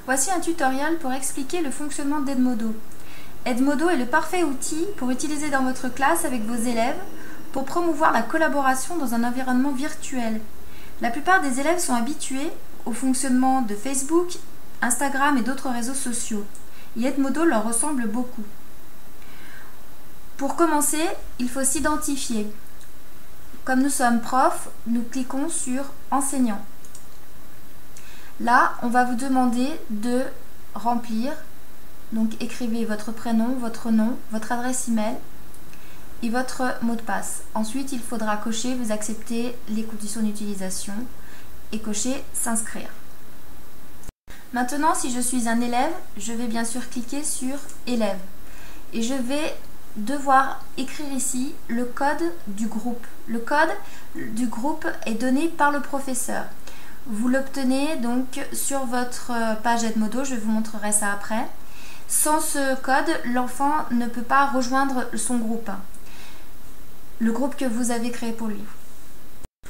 Voici un tutoriel pour expliquer le fonctionnement d'Edmodo. Edmodo est le parfait outil pour utiliser dans votre classe avec vos élèves pour promouvoir la collaboration dans un environnement virtuel. La plupart des élèves sont habitués au fonctionnement de Facebook, Instagram et d'autres réseaux sociaux. Et Edmodo leur ressemble beaucoup. Pour commencer, il faut s'identifier. Comme nous sommes profs, nous cliquons sur Enseignant. Là, on va vous demander de remplir. Donc écrivez votre prénom, votre nom, votre adresse email et votre mot de passe. Ensuite, il faudra cocher vous acceptez les conditions d'utilisation et cocher s'inscrire. Maintenant, si je suis un élève, je vais bien sûr cliquer sur élève et je vais devoir écrire ici le code du groupe. Le code du groupe est donné par le professeur. Vous l'obtenez donc sur votre page Edmodo, je vous montrerai ça après. Sans ce code, l'enfant ne peut pas rejoindre son groupe, le groupe que vous avez créé pour lui.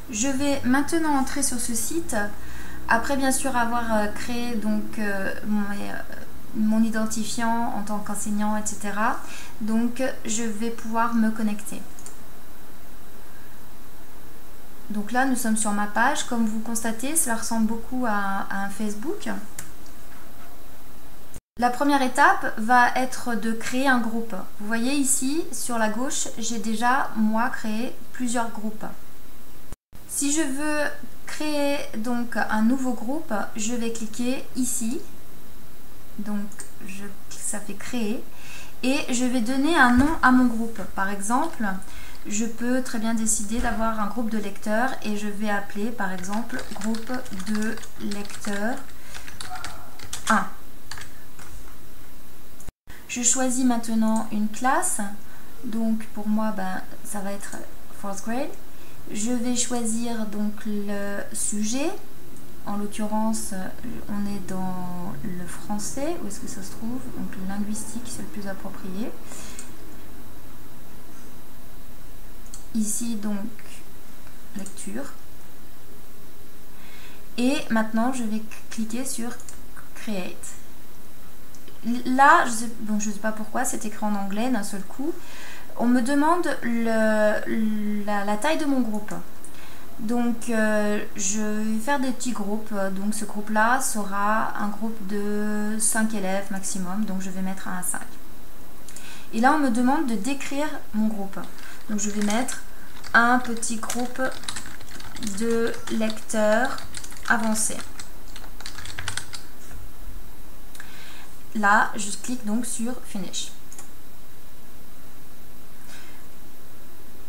Je vais maintenant entrer sur ce site, après bien sûr avoir créé donc mon identifiant en tant qu'enseignant, etc. Donc je vais pouvoir me connecter. Donc là, nous sommes sur ma page. Comme vous constatez, cela ressemble beaucoup à un Facebook. La première étape va être de créer un groupe. Vous voyez ici, sur la gauche, j'ai déjà, moi, créé plusieurs groupes. Si je veux créer donc un nouveau groupe, je vais cliquer ici. Donc, ça fait créer. Et je vais donner un nom à mon groupe. Par exemple, je peux très bien décider d'avoir un groupe de lecteurs et je vais appeler par exemple groupe de lecteurs 1. Je choisis maintenant une classe, donc pour moi ça va être 4th grade. Je vais choisir donc le sujet, en l'occurrence on est dans le français, où est-ce que ça se trouve, donc le linguistique c'est le plus approprié. Ici donc lecture et maintenant je vais cliquer sur create. Là je sais pas pourquoi c'est écrit en anglais d'un seul coup. On me demande la taille de mon groupe, donc je vais faire des petits groupes. Donc ce groupe là sera un groupe de 5 élèves maximum, donc je vais mettre un à 5. Et là on me demande de décrire mon groupe. Donc je vais mettre un petit groupe de lecteurs avancés. Là, je clique donc sur Finish.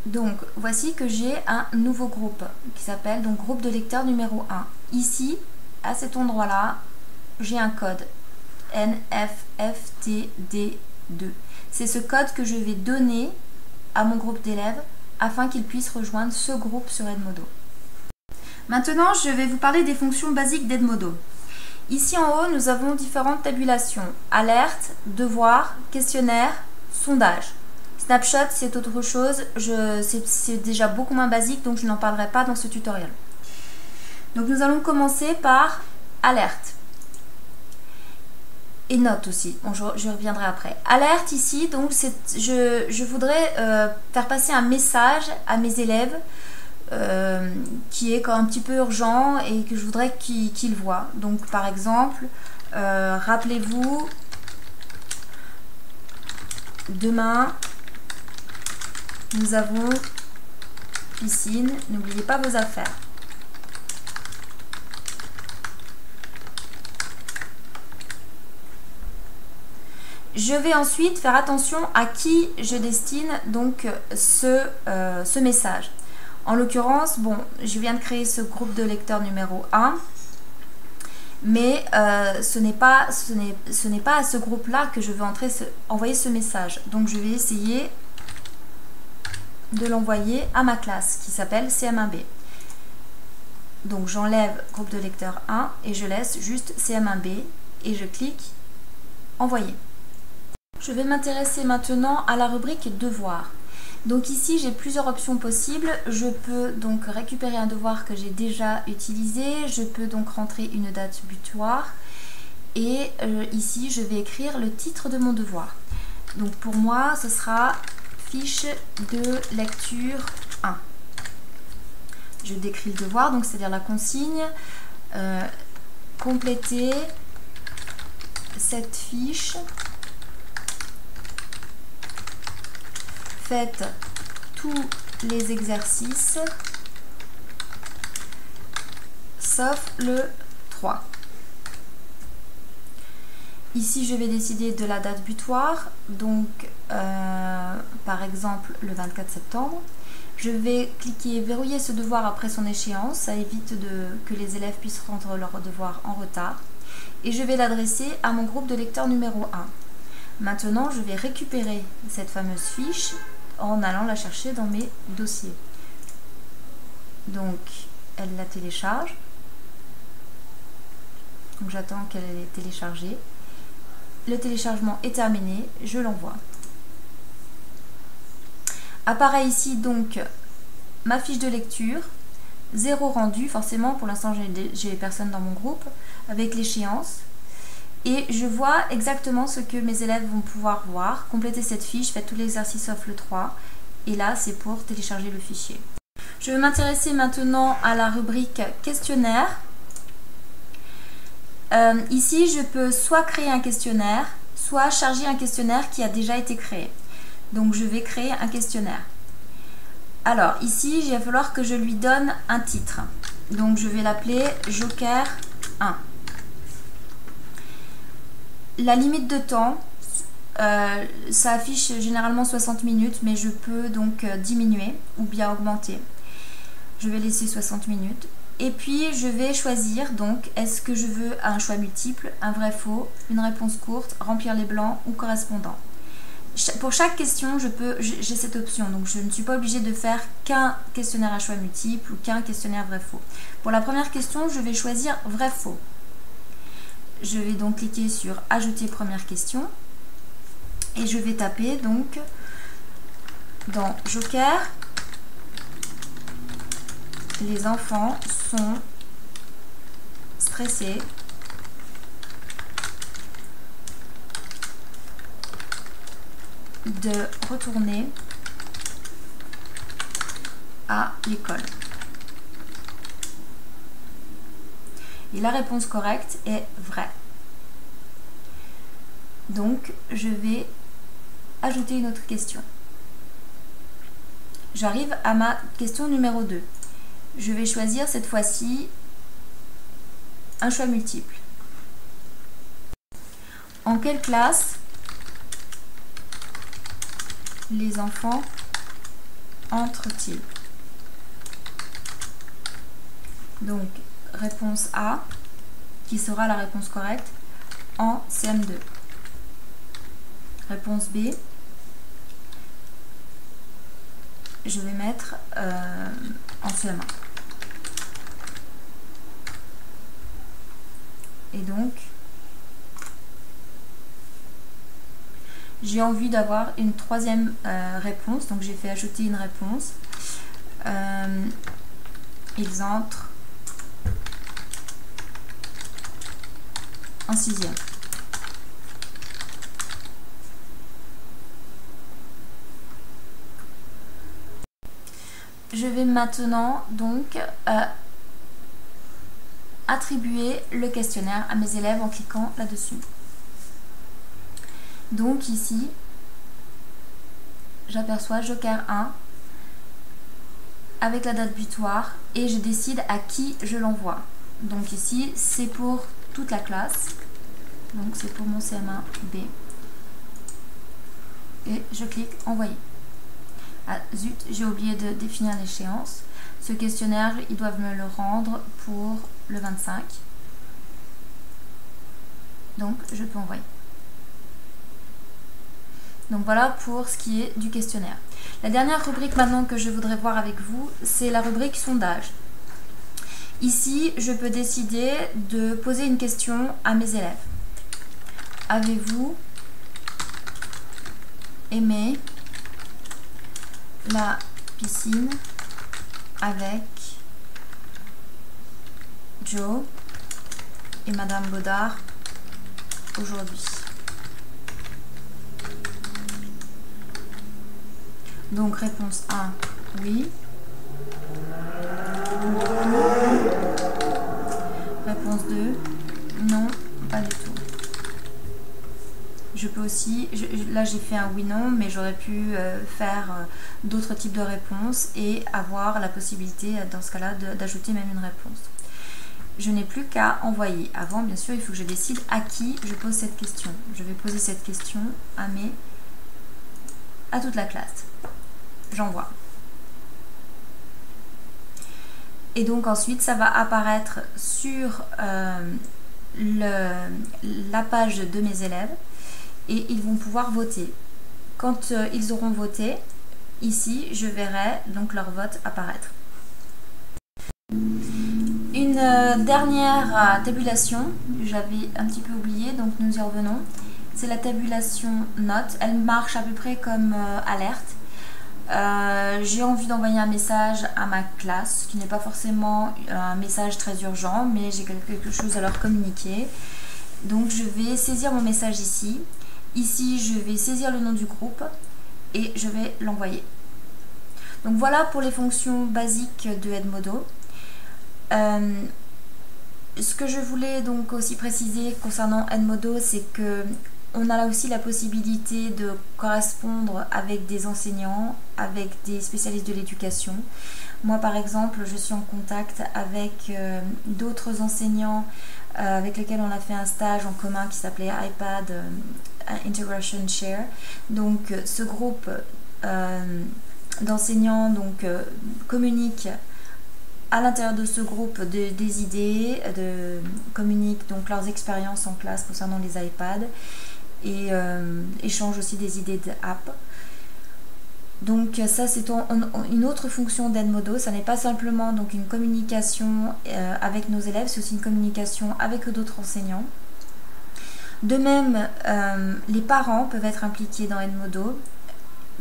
Donc voici que j'ai un nouveau groupe qui s'appelle donc groupe de lecteurs numéro 1. Ici, à cet endroit-là, j'ai un code NFFTD2. C'est ce code que je vais donner à mon groupe d'élèves afin qu'ils puissent rejoindre ce groupe sur Edmodo. Maintenant, je vais vous parler des fonctions basiques d'Edmodo. Ici en haut, nous avons différentes tabulations. Alerte, devoir, questionnaire, sondage. Snapshot, c'est autre chose. C'est déjà beaucoup moins basique, donc je n'en parlerai pas dans ce tutoriel. Donc nous allons commencer par alerte. Et note aussi, bon, je reviendrai après. Alerte ici, donc je voudrais faire passer un message à mes élèves qui est un petit peu urgent et que je voudrais qu'ils voient. Donc par exemple, rappelez-vous, demain nous avons piscine, n'oubliez pas vos affaires. Je vais ensuite faire attention à qui je destine donc ce message. En l'occurrence, bon, je viens de créer ce groupe de lecteurs numéro 1, mais ce n'est pas à ce groupe-là que je veux envoyer ce message. Donc je vais essayer de l'envoyer à ma classe qui s'appelle CM1B. Donc j'enlève groupe de lecteurs 1 et je laisse juste CM1B et je clique envoyer. Je vais m'intéresser maintenant à la rubrique devoir. Donc ici j'ai plusieurs options possibles. Je peux donc récupérer un devoir que j'ai déjà utilisé. Je peux donc rentrer une date butoir Et ici, je vais écrire le titre de mon devoir. Donc pour moi, ce sera fiche de lecture 1. Je décris le devoir, donc c'est-à-dire la consigne. Compléter cette fiche. Faites tous les exercices sauf le 3. Ici, je vais décider de la date butoir, donc par exemple le 24 septembre. Je vais cliquer verrouiller ce devoir après son échéance, ça évite que les élèves puissent rendre leur devoir en retard. Et je vais l'adresser à mon groupe de lecteurs numéro 1. Maintenant, je vais récupérer cette fameuse fiche en allant la chercher dans mes dossiers. Donc, elle la télécharge. Donc, j'attends qu'elle ait téléchargé. Le téléchargement est terminé, je l'envoie. Apparaît ici donc ma fiche de lecture, 0 rendu, forcément pour l'instant j'ai personne dans mon groupe, avec l'échéance. Et je vois exactement ce que mes élèves vont pouvoir voir. Compléter cette fiche, faites tous les exercices sauf le 3. Et là, c'est pour télécharger le fichier. Je vais m'intéresser maintenant à la rubrique questionnaire. Ici, je peux soit créer un questionnaire, soit charger un questionnaire qui a déjà été créé. Donc, je vais créer un questionnaire. Alors, ici, il va falloir que je lui donne un titre. Donc, je vais l'appeler Joker 1. La limite de temps, ça affiche généralement 60 minutes, mais je peux donc diminuer ou bien augmenter. Je vais laisser 60 minutes. Et puis, je vais choisir, donc, est-ce que je veux un choix multiple, un vrai-faux, une réponse courte, remplir les blancs ou correspondant. Pour chaque question, j'ai cette option, donc je ne suis pas obligée de faire qu'un questionnaire à choix multiple ou qu'un questionnaire vrai-faux. Pour la première question, je vais choisir vrai-faux. Je vais donc cliquer sur ajouter première question et je vais taper donc dans Joker, les enfants sont stressés de retourner à l'école. Et la réponse correcte est vraie. Donc, je vais ajouter une autre question. J'arrive à ma question numéro 2. Je vais choisir cette fois-ci un choix multiple. En quelle classe les enfants entrent-ils? Donc, réponse A, qui sera la réponse correcte, en CM2. Réponse B, je vais mettre en CM1. Et donc, j'ai envie d'avoir une troisième réponse, donc j'ai fait ajouter une réponse. Ils entrent en 6e. Je vais maintenant donc attribuer le questionnaire à mes élèves en cliquant là-dessus. Donc ici, j'aperçois Joker 1 avec la date butoir et je décide à qui je l'envoie. Donc ici, c'est pour toute la classe. Donc c'est pour mon CM1 B. Et je clique envoyer. Ah zut, j'ai oublié de définir l'échéance. Ce questionnaire, ils doivent me le rendre pour le 25. Donc je peux envoyer. Donc voilà pour ce qui est du questionnaire. La dernière rubrique maintenant que je voudrais voir avec vous, c'est la rubrique sondage. Ici, je peux décider de poser une question à mes élèves. Avez-vous aimé la piscine avec Joe et Madame Baudard aujourd'hui. Donc réponse 1, oui. Réponse 2, non, pas du tout. Je peux aussi, là j'ai fait un oui-non, mais j'aurais pu faire d'autres types de réponses et avoir la possibilité dans ce cas-là d'ajouter même une réponse. Je n'ai plus qu'à envoyer. Avant, bien sûr, il faut que je décide à qui je pose cette question. Je vais poser cette question à toute la classe. J'envoie. Et donc ensuite, ça va apparaître sur la page de mes élèves et ils vont pouvoir voter. Quand ils auront voté, ici, je verrai donc leur vote apparaître. Une dernière tabulation, j'avais un petit peu oublié, donc nous y revenons. C'est la tabulation notes. Elle marche à peu près comme alerte. J'ai envie d'envoyer un message à ma classe, qui n'est pas forcément un message très urgent, mais j'ai quelque chose à leur communiquer. Donc je vais saisir mon message ici. Ici, je vais saisir le nom du groupe et je vais l'envoyer. Donc voilà pour les fonctions basiques de Edmodo. Ce que je voulais donc aussi préciser concernant Edmodo, c'est que on a là aussi la possibilité de correspondre avec des enseignants, avec des spécialistes de l'éducation. Moi par exemple, je suis en contact avec d'autres enseignants avec lesquels on a fait un stage en commun qui s'appelait iPad Integration Share. Donc ce groupe d'enseignants communique à l'intérieur de ce groupe des idées, communiquent donc leurs expériences en classe concernant les iPads et échangent aussi des idées d'app. Donc ça c'est une autre fonction d'Edmodo, ça n'est pas simplement donc une communication avec nos élèves, c'est aussi une communication avec d'autres enseignants. De même, les parents peuvent être impliqués dans Edmodo.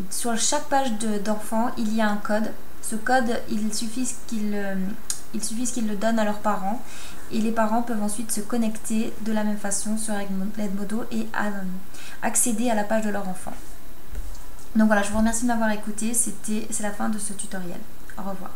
Sur chaque page d'enfants, il y a un code. Ce code, il suffit qu'ils le donnent à leurs parents et les parents peuvent ensuite se connecter de la même façon sur Edmodo et accéder à la page de leur enfant. Donc voilà, je vous remercie de m'avoir écouté, c'est la fin de ce tutoriel. Au revoir.